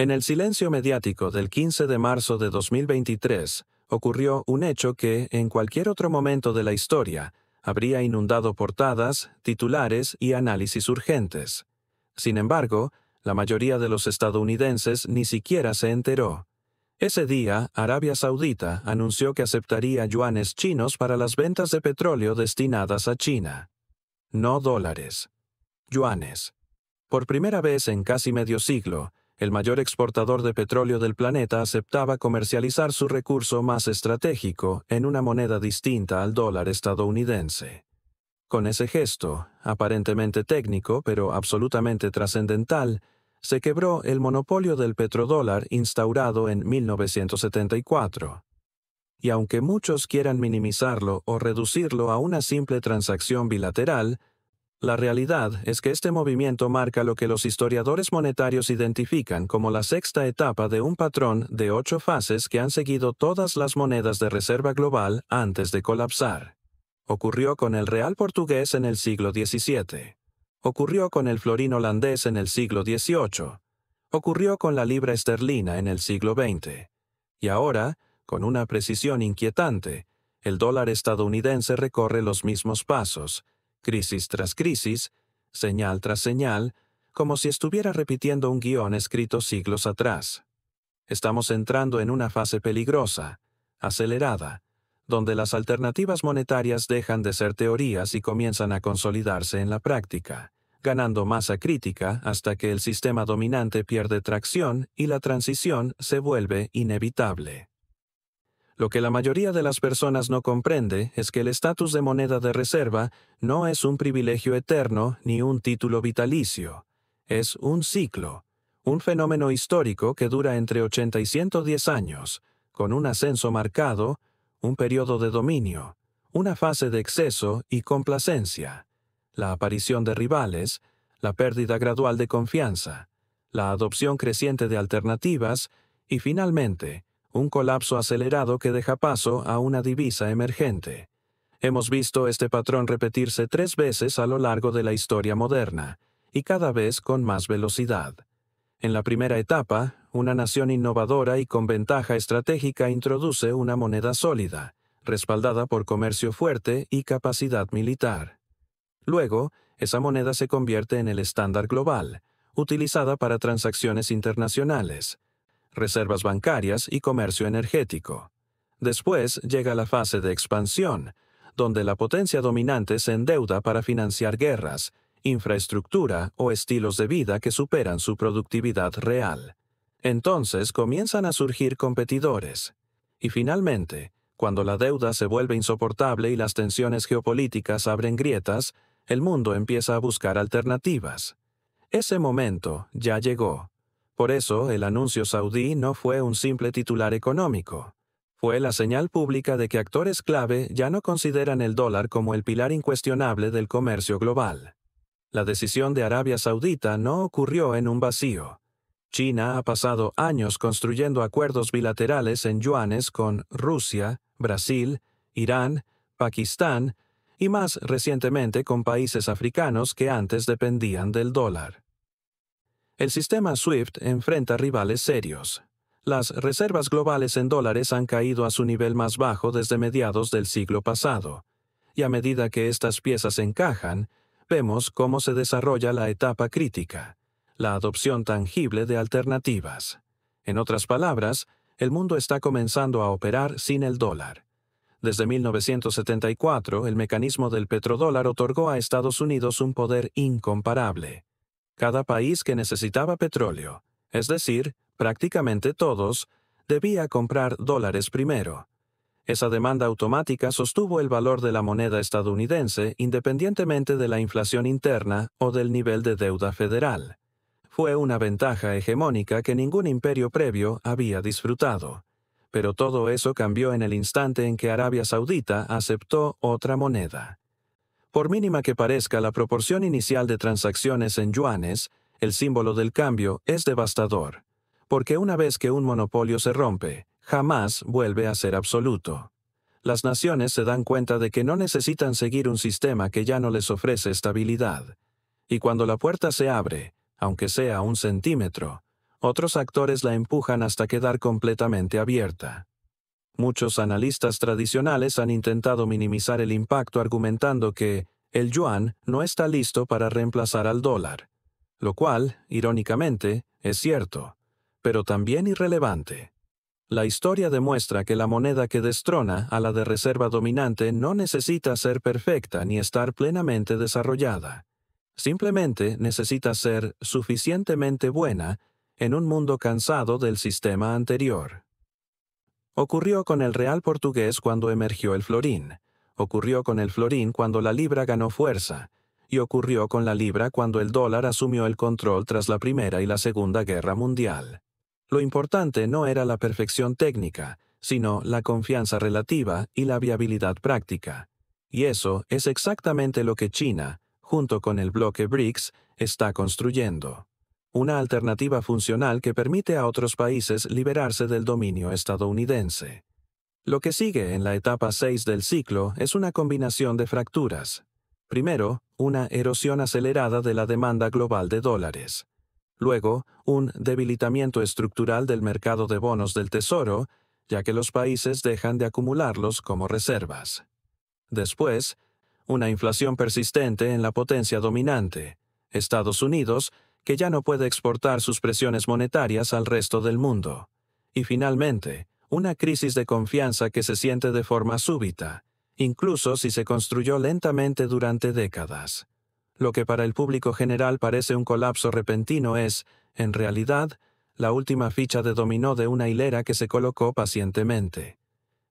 En el silencio mediático del 15 de marzo de 2023, ocurrió un hecho que, en cualquier otro momento de la historia, habría inundado portadas, titulares y análisis urgentes. Sin embargo, la mayoría de los estadounidenses ni siquiera se enteró. Ese día, Arabia Saudita anunció que aceptaría yuanes chinos para las ventas de petróleo destinadas a China. No dólares. Yuanes. Por primera vez en casi medio siglo, el mayor exportador de petróleo del planeta aceptaba comercializar su recurso más estratégico en una moneda distinta al dólar estadounidense. Con ese gesto, aparentemente técnico pero absolutamente trascendental, se quebró el monopolio del petrodólar instaurado en 1974. Y aunque muchos quieran minimizarlo o reducirlo a una simple transacción bilateral, la realidad es que este movimiento marca lo que los historiadores monetarios identifican como la sexta etapa de un patrón de 8 fases que han seguido todas las monedas de reserva global antes de colapsar. Ocurrió con el real portugués en el siglo XVII. Ocurrió con el florín holandés en el siglo XVIII. Ocurrió con la libra esterlina en el siglo XX. Y ahora, con una precisión inquietante, el dólar estadounidense recorre los mismos pasos, crisis tras crisis, señal tras señal, como si estuviera repitiendo un guión escrito siglos atrás. Estamos entrando en una fase peligrosa, acelerada, donde las alternativas monetarias dejan de ser teorías y comienzan a consolidarse en la práctica, ganando masa crítica hasta que el sistema dominante pierde tracción y la transición se vuelve inevitable. Lo que la mayoría de las personas no comprende es que el estatus de moneda de reserva no es un privilegio eterno ni un título vitalicio. Es un ciclo, un fenómeno histórico que dura entre 80 y 110 años, con un ascenso marcado, un periodo de dominio, una fase de exceso y complacencia, la aparición de rivales, la pérdida gradual de confianza, la adopción creciente de alternativas y, finalmente, un colapso acelerado que deja paso a una divisa emergente. Hemos visto este patrón repetirse 3 veces a lo largo de la historia moderna, y cada vez con más velocidad. En la primera etapa, una nación innovadora y con ventaja estratégica introduce una moneda sólida, respaldada por comercio fuerte y capacidad militar. Luego, esa moneda se convierte en el estándar global, utilizada para transacciones internacionales, reservas bancarias y comercio energético. Después llega la fase de expansión, donde la potencia dominante se endeuda para financiar guerras, infraestructura o estilos de vida que superan su productividad real. Entonces comienzan a surgir competidores. Y finalmente, cuando la deuda se vuelve insoportable y las tensiones geopolíticas abren grietas, el mundo empieza a buscar alternativas. Ese momento ya llegó. Por eso, el anuncio saudí no fue un simple titular económico. Fue la señal pública de que actores clave ya no consideran el dólar como el pilar incuestionable del comercio global. La decisión de Arabia Saudita no ocurrió en un vacío. China ha pasado años construyendo acuerdos bilaterales en yuanes con Rusia, Brasil, Irán, Pakistán y más recientemente con países africanos que antes dependían del dólar. El sistema SWIFT enfrenta rivales serios. Las reservas globales en dólares han caído a su nivel más bajo desde mediados del siglo pasado, y a medida que estas piezas encajan, vemos cómo se desarrolla la etapa crítica, la adopción tangible de alternativas. En otras palabras, el mundo está comenzando a operar sin el dólar. Desde 1974, el mecanismo del petrodólar otorgó a Estados Unidos un poder incomparable. Cada país que necesitaba petróleo, es decir, prácticamente todos, debía comprar dólares primero. Esa demanda automática sostuvo el valor de la moneda estadounidense independientemente de la inflación interna o del nivel de deuda federal. Fue una ventaja hegemónica que ningún imperio previo había disfrutado. Pero todo eso cambió en el instante en que Arabia Saudita aceptó otra moneda. Por mínima que parezca la proporción inicial de transacciones en yuanes, el símbolo del cambio es devastador, porque una vez que un monopolio se rompe, jamás vuelve a ser absoluto. Las naciones se dan cuenta de que no necesitan seguir un sistema que ya no les ofrece estabilidad. Y cuando la puerta se abre, aunque sea 1 centímetro, otros actores la empujan hasta quedar completamente abierta. Muchos analistas tradicionales han intentado minimizar el impacto argumentando que el yuan no está listo para reemplazar al dólar, lo cual, irónicamente, es cierto, pero también irrelevante. La historia demuestra que la moneda que destrona a la de reserva dominante no necesita ser perfecta ni estar plenamente desarrollada. Simplemente necesita ser suficientemente buena en un mundo cansado del sistema anterior. Ocurrió con el real portugués cuando emergió el florín. Ocurrió con el florín cuando la libra ganó fuerza. Y ocurrió con la libra cuando el dólar asumió el control tras la Primera y la Segunda Guerra Mundial. Lo importante no era la perfección técnica, sino la confianza relativa y la viabilidad práctica. Y eso es exactamente lo que China, junto con el bloque BRICS, está construyendo. Una alternativa funcional que permite a otros países liberarse del dominio estadounidense. Lo que sigue en la etapa 6 del ciclo es una combinación de fracturas. Primero, una erosión acelerada de la demanda global de dólares. Luego, un debilitamiento estructural del mercado de bonos del Tesoro, ya que los países dejan de acumularlos como reservas. Después, una inflación persistente en la potencia dominante, Estados Unidos, que ya no puede exportar sus presiones monetarias al resto del mundo. Y finalmente, una crisis de confianza que se siente de forma súbita, incluso si se construyó lentamente durante décadas. Lo que para el público general parece un colapso repentino es, en realidad, la última ficha de dominó de una hilera que se colocó pacientemente.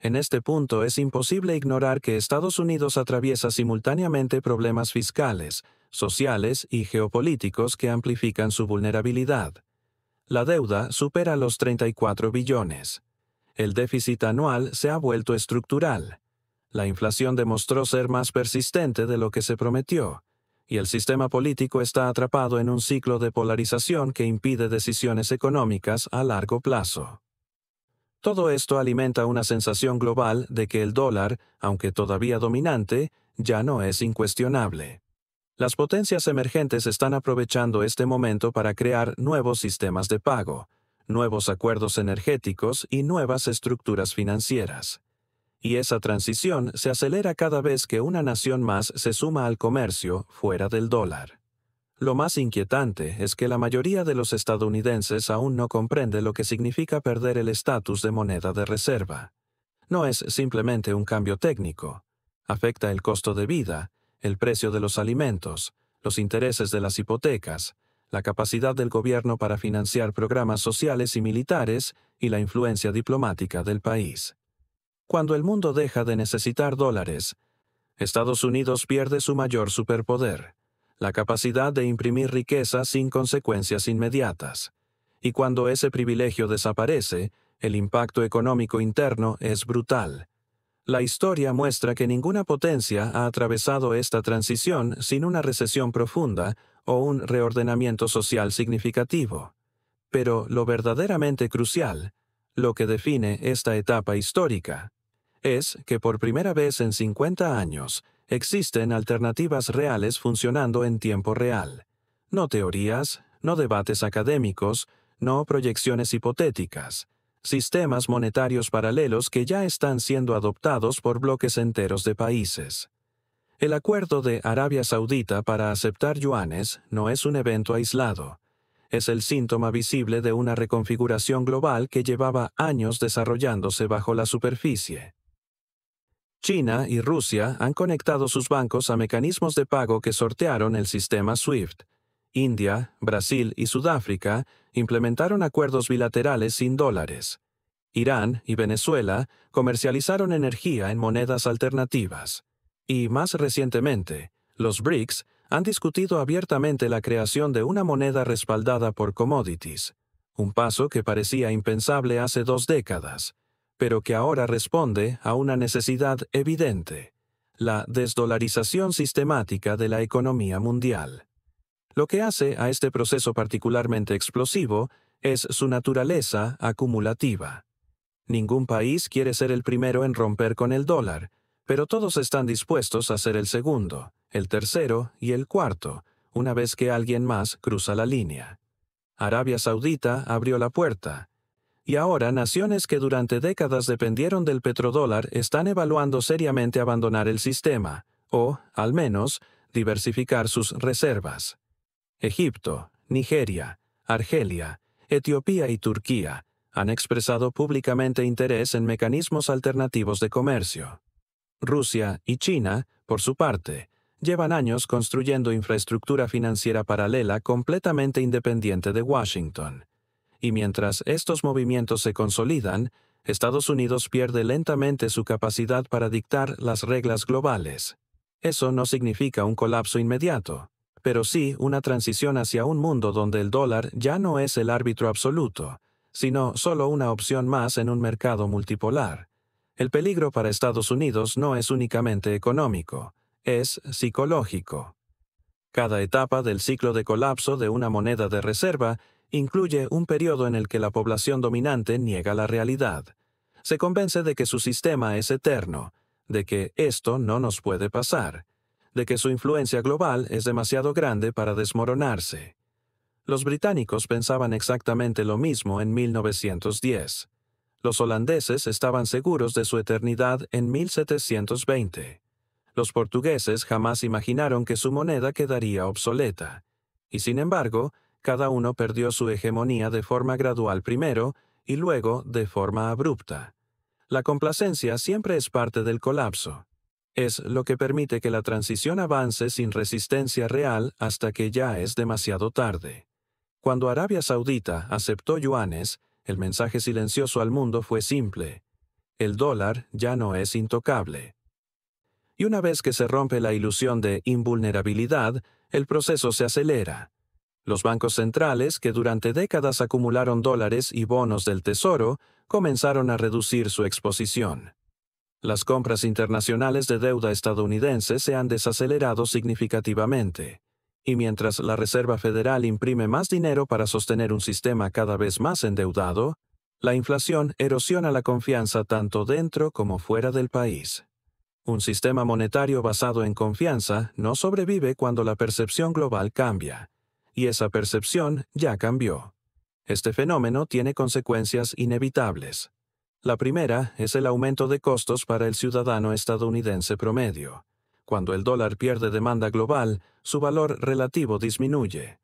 En este punto es imposible ignorar que Estados Unidos atraviesa simultáneamente problemas fiscales, sociales y geopolíticos que amplifican su vulnerabilidad. La deuda supera los 34 billones. El déficit anual se ha vuelto estructural. La inflación demostró ser más persistente de lo que se prometió, y el sistema político está atrapado en un ciclo de polarización que impide decisiones económicas a largo plazo. Todo esto alimenta una sensación global de que el dólar, aunque todavía dominante, ya no es incuestionable. Las potencias emergentes están aprovechando este momento para crear nuevos sistemas de pago, nuevos acuerdos energéticos y nuevas estructuras financieras. Y esa transición se acelera cada vez que una nación más se suma al comercio fuera del dólar. Lo más inquietante es que la mayoría de los estadounidenses aún no comprende lo que significa perder el estatus de moneda de reserva. No es simplemente un cambio técnico. Afecta el costo de vida, el precio de los alimentos, los intereses de las hipotecas, la capacidad del gobierno para financiar programas sociales y militares y la influencia diplomática del país. Cuando el mundo deja de necesitar dólares, Estados Unidos pierde su mayor superpoder, la capacidad de imprimir riqueza sin consecuencias inmediatas. Y cuando ese privilegio desaparece, el impacto económico interno es brutal. La historia muestra que ninguna potencia ha atravesado esta transición sin una recesión profunda o un reordenamiento social significativo. Pero lo verdaderamente crucial, lo que define esta etapa histórica, es que por primera vez en 50 años existen alternativas reales funcionando en tiempo real. No teorías, no debates académicos, no proyecciones hipotéticas. Sistemas monetarios paralelos que ya están siendo adoptados por bloques enteros de países. El acuerdo de Arabia Saudita para aceptar yuanes no es un evento aislado. Es el síntoma visible de una reconfiguración global que llevaba años desarrollándose bajo la superficie. China y Rusia han conectado sus bancos a mecanismos de pago que sortearon el sistema SWIFT. India, Brasil y Sudáfrica implementaron acuerdos bilaterales sin dólares. Irán y Venezuela comercializaron energía en monedas alternativas. Y más recientemente, los BRICS han discutido abiertamente la creación de una moneda respaldada por commodities, un paso que parecía impensable hace 2 décadas, pero que ahora responde a una necesidad evidente: la desdolarización sistemática de la economía mundial. Lo que hace a este proceso particularmente explosivo es su naturaleza acumulativa. Ningún país quiere ser el primero en romper con el dólar, pero todos están dispuestos a ser el segundo, el tercero y el cuarto, una vez que alguien más cruza la línea. Arabia Saudita abrió la puerta. Y ahora naciones que durante décadas dependieron del petrodólar están evaluando seriamente abandonar el sistema, o, al menos, diversificar sus reservas. Egipto, Nigeria, Argelia, Etiopía y Turquía han expresado públicamente interés en mecanismos alternativos de comercio. Rusia y China, por su parte, llevan años construyendo infraestructura financiera paralela completamente independiente de Washington. Y mientras estos movimientos se consolidan, Estados Unidos pierde lentamente su capacidad para dictar las reglas globales. Eso no significa un colapso inmediato, pero sí una transición hacia un mundo donde el dólar ya no es el árbitro absoluto, sino solo una opción más en un mercado multipolar. El peligro para Estados Unidos no es únicamente económico, es psicológico. Cada etapa del ciclo de colapso de una moneda de reserva incluye un periodo en el que la población dominante niega la realidad. Se convence de que su sistema es eterno, de que esto no nos puede pasar, de que su influencia global es demasiado grande para desmoronarse. Los británicos pensaban exactamente lo mismo en 1910. Los holandeses estaban seguros de su eternidad en 1720. Los portugueses jamás imaginaron que su moneda quedaría obsoleta. Y sin embargo, cada uno perdió su hegemonía de forma gradual primero y luego de forma abrupta. La complacencia siempre es parte del colapso. Es lo que permite que la transición avance sin resistencia real hasta que ya es demasiado tarde. Cuando Arabia Saudita aceptó yuanes, el mensaje silencioso al mundo fue simple: el dólar ya no es intocable. Y una vez que se rompe la ilusión de invulnerabilidad, el proceso se acelera. Los bancos centrales, que durante décadas acumularon dólares y bonos del Tesoro, comenzaron a reducir su exposición. Las compras internacionales de deuda estadounidense se han desacelerado significativamente. Y mientras la Reserva Federal imprime más dinero para sostener un sistema cada vez más endeudado, la inflación erosiona la confianza tanto dentro como fuera del país. Un sistema monetario basado en confianza no sobrevive cuando la percepción global cambia. Y esa percepción ya cambió. Este fenómeno tiene consecuencias inevitables. La primera es el aumento de costos para el ciudadano estadounidense promedio. Cuando el dólar pierde demanda global, su valor relativo disminuye.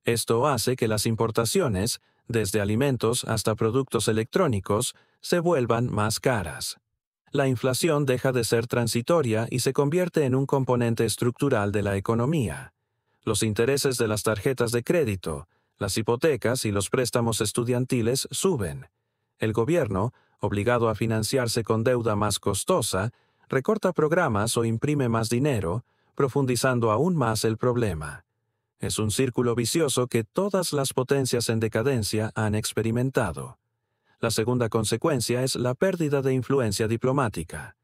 Esto hace que las importaciones, desde alimentos hasta productos electrónicos, se vuelvan más caras. La inflación deja de ser transitoria y se convierte en un componente estructural de la economía. Los intereses de las tarjetas de crédito, las hipotecas y los préstamos estudiantiles suben. El gobierno, obligado a financiarse con deuda más costosa, recorta programas o imprime más dinero, profundizando aún más el problema. Es un círculo vicioso que todas las potencias en decadencia han experimentado. La segunda consecuencia es la pérdida de influencia diplomática.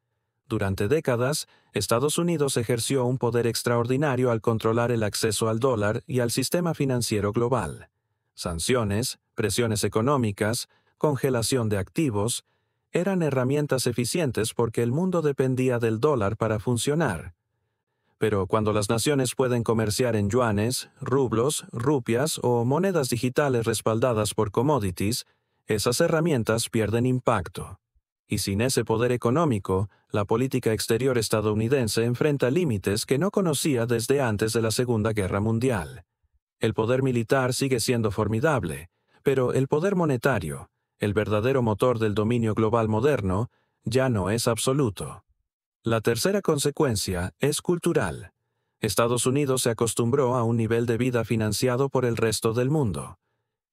Durante décadas, Estados Unidos ejerció un poder extraordinario al controlar el acceso al dólar y al sistema financiero global. Sanciones, presiones económicas, congelación de activos, eran herramientas eficientes porque el mundo dependía del dólar para funcionar. Pero cuando las naciones pueden comerciar en yuanes, rublos, rupias o monedas digitales respaldadas por commodities, esas herramientas pierden impacto. Y sin ese poder económico, la política exterior estadounidense enfrenta límites que no conocía desde antes de la Segunda Guerra Mundial. El poder militar sigue siendo formidable, pero el poder monetario, el verdadero motor del dominio global moderno, ya no es absoluto. La tercera consecuencia es cultural. Estados Unidos se acostumbró a un nivel de vida financiado por el resto del mundo.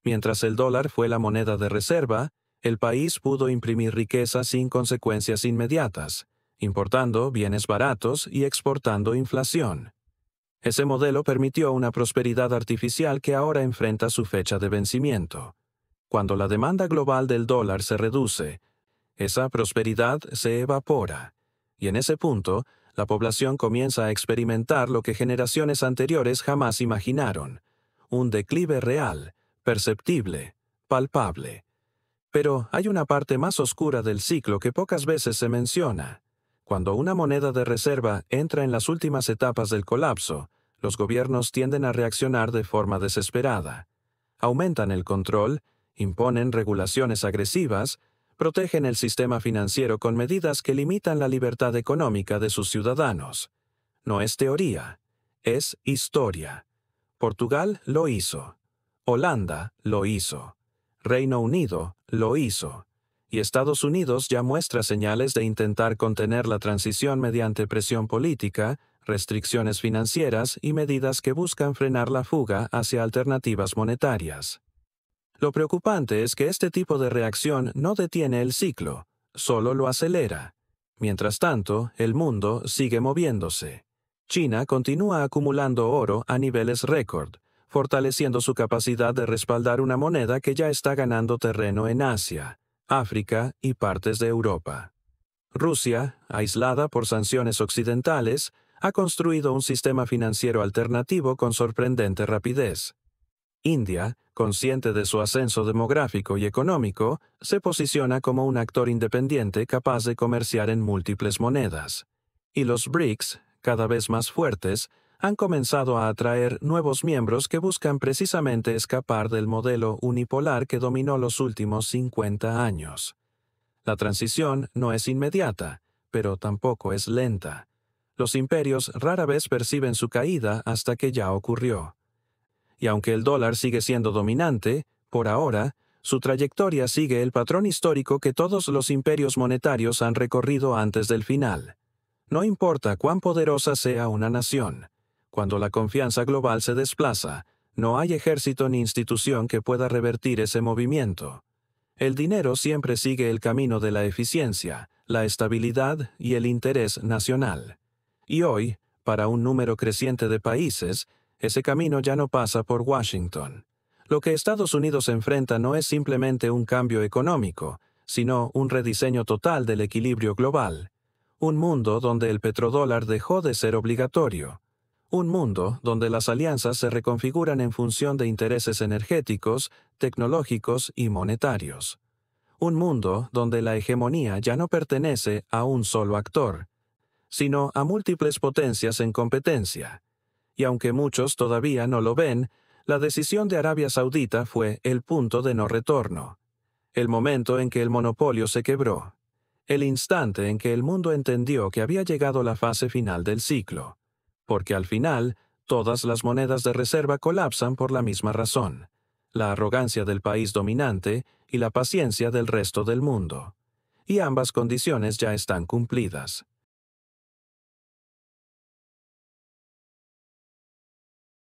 Mientras el dólar fue la moneda de reserva, el país pudo imprimir riqueza sin consecuencias inmediatas, importando bienes baratos y exportando inflación. Ese modelo permitió una prosperidad artificial que ahora enfrenta su fecha de vencimiento. Cuando la demanda global del dólar se reduce, esa prosperidad se evapora, y en ese punto, la población comienza a experimentar lo que generaciones anteriores jamás imaginaron: un declive real, perceptible, palpable. Pero hay una parte más oscura del ciclo que pocas veces se menciona. Cuando una moneda de reserva entra en las últimas etapas del colapso, los gobiernos tienden a reaccionar de forma desesperada. aumentan el control, imponen regulaciones agresivas, protegen el sistema financiero con medidas que limitan la libertad económica de sus ciudadanos. No es teoría, es historia. Portugal lo hizo. Holanda lo hizo. Reino Unido lo hizo. Y Estados Unidos ya muestra señales de intentar contener la transición mediante presión política, restricciones financieras y medidas que buscan frenar la fuga hacia alternativas monetarias. Lo preocupante es que este tipo de reacción no detiene el ciclo, solo lo acelera. Mientras tanto, el mundo sigue moviéndose. China continúa acumulando oro a niveles récord, fortaleciendo su capacidad de respaldar una moneda que ya está ganando terreno en Asia, África y partes de Europa. Rusia, aislada por sanciones occidentales, ha construido un sistema financiero alternativo con sorprendente rapidez. India, consciente de su ascenso demográfico y económico, se posiciona como un actor independiente capaz de comerciar en múltiples monedas. Y los BRICS, cada vez más fuertes, han comenzado a atraer nuevos miembros que buscan precisamente escapar del modelo unipolar que dominó los últimos 50 años. La transición no es inmediata, pero tampoco es lenta. Los imperios rara vez perciben su caída hasta que ya ocurrió. Y aunque el dólar sigue siendo dominante, por ahora, su trayectoria sigue el patrón histórico que todos los imperios monetarios han recorrido antes del final. No importa cuán poderosa sea una nación, cuando la confianza global se desplaza, no hay ejército ni institución que pueda revertir ese movimiento. El dinero siempre sigue el camino de la eficiencia, la estabilidad y el interés nacional. Y hoy, para un número creciente de países, ese camino ya no pasa por Washington. Lo que Estados Unidos enfrenta no es simplemente un cambio económico, sino un rediseño total del equilibrio global. Un mundo donde el petrodólar dejó de ser obligatorio. Un mundo donde las alianzas se reconfiguran en función de intereses energéticos, tecnológicos y monetarios. Un mundo donde la hegemonía ya no pertenece a un solo actor, sino a múltiples potencias en competencia. Y aunque muchos todavía no lo ven, la decisión de Arabia Saudita fue el punto de no retorno. El momento en que el monopolio se quebró. El instante en que el mundo entendió que había llegado la fase final del ciclo. Porque al final, todas las monedas de reserva colapsan por la misma razón: la arrogancia del país dominante y la paciencia del resto del mundo. Y ambas condiciones ya están cumplidas.